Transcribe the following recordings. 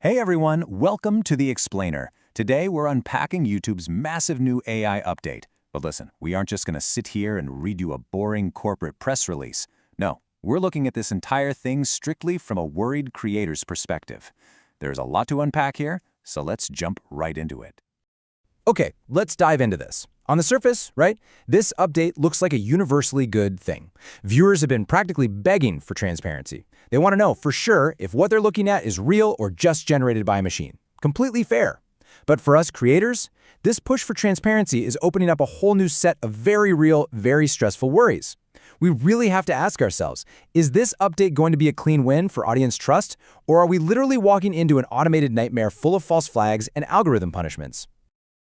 Hey everyone, welcome to The Explainer. Today we're unpacking YouTube's massive new AI update. But listen, we aren't just going to sit here and read you a boring corporate press release. No, we're looking at this entire thing strictly from a worried creator's perspective. There's a lot to unpack here, so let's jump right into it. Okay, let's dive into this. On the surface, right, this update looks like a universally good thing. Viewers have been practically begging for transparency. They want to know for sure if what they're looking at is real or just generated by a machine. Completely fair. But for us creators, this push for transparency is opening up a whole new set of very real, very stressful worries. We really have to ask ourselves, is this update going to be a clean win for audience trust, or are we literally walking into an automated nightmare full of false flags and algorithm punishments?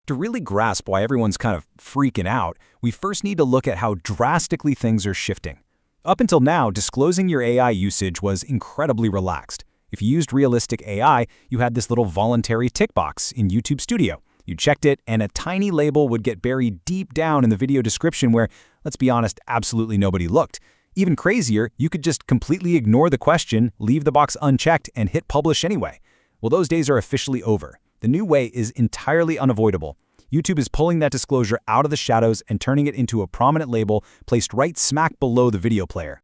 To really grasp why everyone's kind of freaking out, we first need to look at how drastically things are shifting. Up until now, disclosing your AI usage was incredibly relaxed. If you used realistic AI, you had this little voluntary tick box in YouTube Studio. You checked it, and a tiny label would get buried deep down in the video description where, let's be honest, absolutely nobody looked. Even crazier, you could just completely ignore the question, leave the box unchecked, and hit publish anyway. Well, those days are officially over. The new way is entirely unavoidable. YouTube is pulling that disclosure out of the shadows and turning it into a prominent label placed right smack below the video player.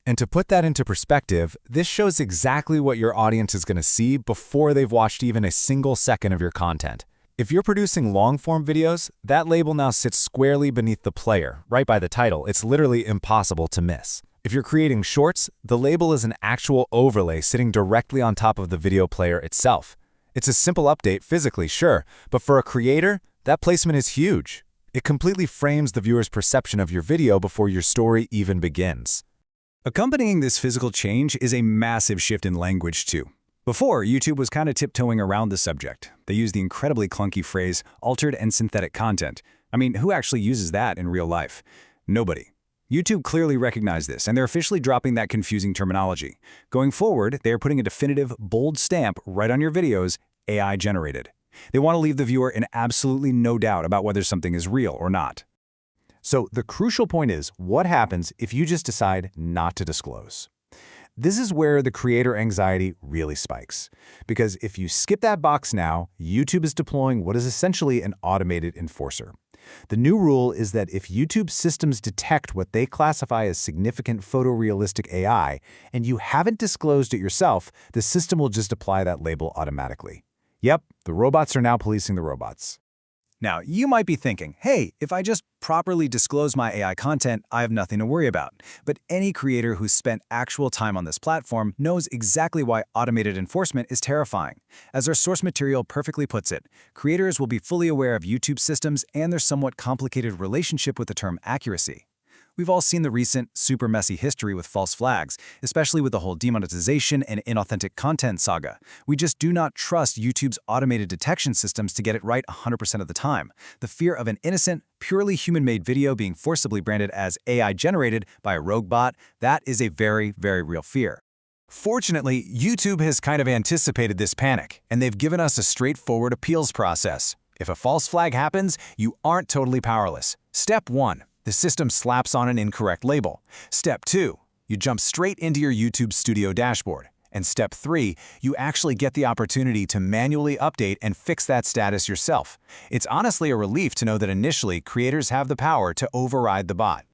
And to put that into perspective, this shows exactly what your audience is going to see before they've watched even a single second of your content. If you're producing long-form videos, that label now sits squarely beneath the player, right by the title. It's literally impossible to miss. If you're creating shorts, the label is an actual overlay sitting directly on top of the video player itself. It's a simple update physically, sure, but for a creator, that placement is huge. It completely frames the viewer's perception of your video before your story even begins. Accompanying this physical change is a massive shift in language, too. Before, YouTube was kind of tiptoeing around the subject. They used the incredibly clunky phrase, altered and synthetic content. I mean, who actually uses that in real life? Nobody. YouTube clearly recognized this, and they're officially dropping that confusing terminology. Going forward, they are putting a definitive, bold stamp right on your videos, AI generated. They want to leave the viewer in absolutely no doubt about whether something is real or not. So the crucial point is, what happens if you just decide not to disclose? This is where the creator anxiety really spikes. Because if you skip that box now, YouTube is deploying what is essentially an automated enforcer. The new rule is that if YouTube systems detect what they classify as significant photorealistic AI, and you haven't disclosed it yourself, the system will just apply that label automatically. Yep, the robots are now policing the robots. Now, you might be thinking, hey, if I just properly disclose my AI content, I have nothing to worry about. But any creator who's spent actual time on this platform knows exactly why automated enforcement is terrifying. As our source material perfectly puts it, creators will be fully aware of YouTube systems and their somewhat complicated relationship with the term accuracy. We've all seen the recent, super messy history with false flags, especially with the whole demonetization and inauthentic content saga. We just do not trust YouTube's automated detection systems to get it right 100% of the time. The fear of an innocent, purely human-made video being forcibly branded as AI-generated by a rogue bot, that is a very, very real fear. Fortunately, YouTube has kind of anticipated this panic, and they've given us a straightforward appeals process. If a false flag happens, you aren't totally powerless. Step 1. The system slaps on an incorrect label. Step 2, you jump straight into your YouTube Studio dashboard. And Step 3, you actually get the opportunity to manually update and fix that status yourself. It's honestly a relief to know that initially, creators have the power to override the bot.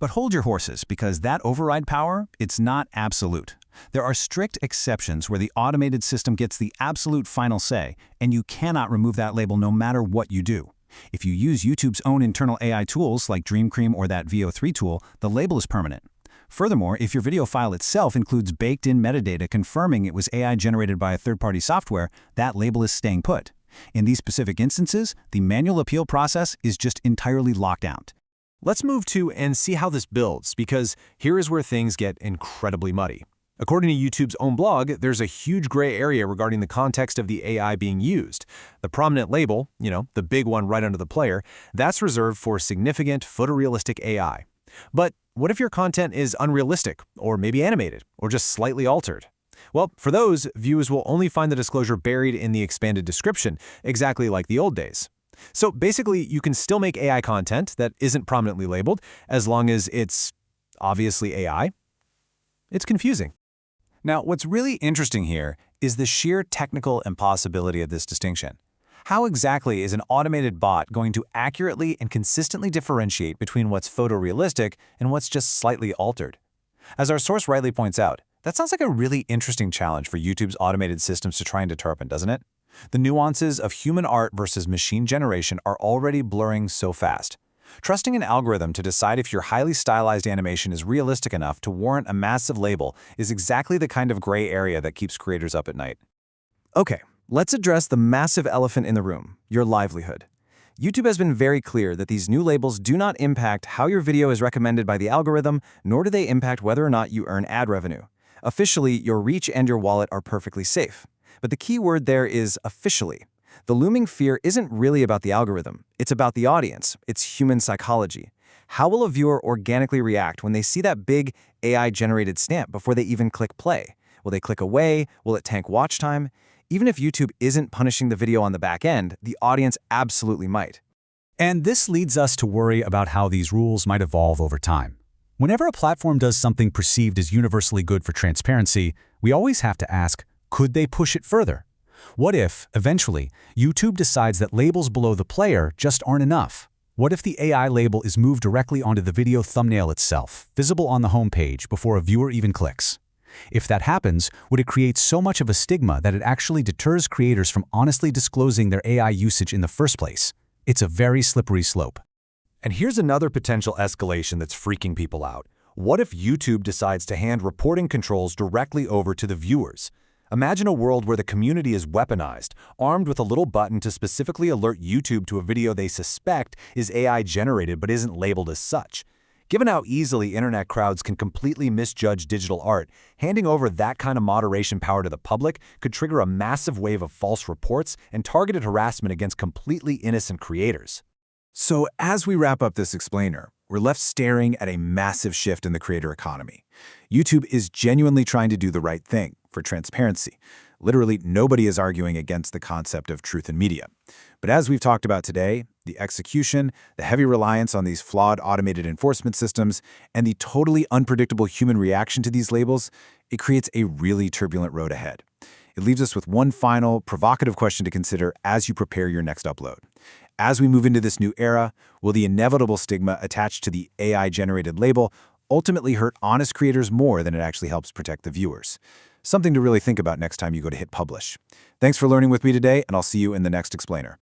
But hold your horses, because that override power, it's not absolute. There are strict exceptions where the automated system gets the absolute final say, and you cannot remove that label no matter what you do. If you use YouTube's own internal AI tools like Dream Cream or that VO3 tool, the label is permanent. Furthermore, if your video file itself includes baked-in metadata confirming it was AI generated by a third-party software, that label is staying put. In these specific instances, the manual appeal process is just entirely locked out. Let's move to and see how this builds, because here is where things get incredibly muddy. According to YouTube's own blog, there's a huge gray area regarding the context of the AI being used. The prominent label, the big one right under the player, that's reserved for significant photorealistic AI. But what if your content is unrealistic, or maybe animated, or just slightly altered? Well, for those, viewers will only find the disclosure buried in the expanded description, exactly like the old days. So basically, you can still make AI content that isn't prominently labeled, as long as it's obviously AI. It's confusing. Now, what's really interesting here is the sheer technical impossibility of this distinction. How exactly is an automated bot going to accurately and consistently differentiate between what's photorealistic and what's just slightly altered? As our source rightly points out, that sounds like a really interesting challenge for YouTube's automated systems to try and determine, doesn't it? The nuances of human art versus machine generation are already blurring so fast. Trusting an algorithm to decide if your highly stylized animation is realistic enough to warrant a massive label is exactly the kind of gray area that keeps creators up at night. Okay, let's address the massive elephant in the room, your livelihood. YouTube has been very clear that these new labels do not impact how your video is recommended by the algorithm, nor do they impact whether or not you earn ad revenue. Officially, your reach and your wallet are perfectly safe. But the key word there is officially. The looming fear isn't really about the algorithm. It's about the audience. It's human psychology. How will a viewer organically react when they see that big AI-generated stamp before they even click play? Will they click away? Will it tank watch time? Even if YouTube isn't punishing the video on the back end, the audience absolutely might. And this leads us to worry about how these rules might evolve over time. Whenever a platform does something perceived as universally good for transparency, we always have to ask, could they push it further? What if, eventually, YouTube decides that labels below the player just aren't enough? What if the AI label is moved directly onto the video thumbnail itself, visible on the homepage before a viewer even clicks? If that happens, would it create so much of a stigma that it actually deters creators from honestly disclosing their AI usage in the first place? It's a very slippery slope. And here's another potential escalation that's freaking people out. What if YouTube decides to hand reporting controls directly over to the viewers? Imagine a world where the community is weaponized, armed with a little button to specifically alert YouTube to a video they suspect is AI-generated but isn't labeled as such. Given how easily internet crowds can completely misjudge digital art, handing over that kind of moderation power to the public could trigger a massive wave of false reports and targeted harassment against completely innocent creators. So as we wrap up this explainer, we're left staring at a massive shift in the creator economy. YouTube is genuinely trying to do the right thing for transparency. Literally, nobody is arguing against the concept of truth in media. But as we've talked about today, the execution, the heavy reliance on these flawed automated enforcement systems, and the totally unpredictable human reaction to these labels, it creates a really turbulent road ahead. It leaves us with one final, provocative question to consider as you prepare your next upload. As we move into this new era, will the inevitable stigma attached to the AI-generated label ultimately hurt honest creators more than it actually helps protect the viewers? Something to really think about next time you go to hit publish. Thanks for learning with me today, and I'll see you in the next explainer.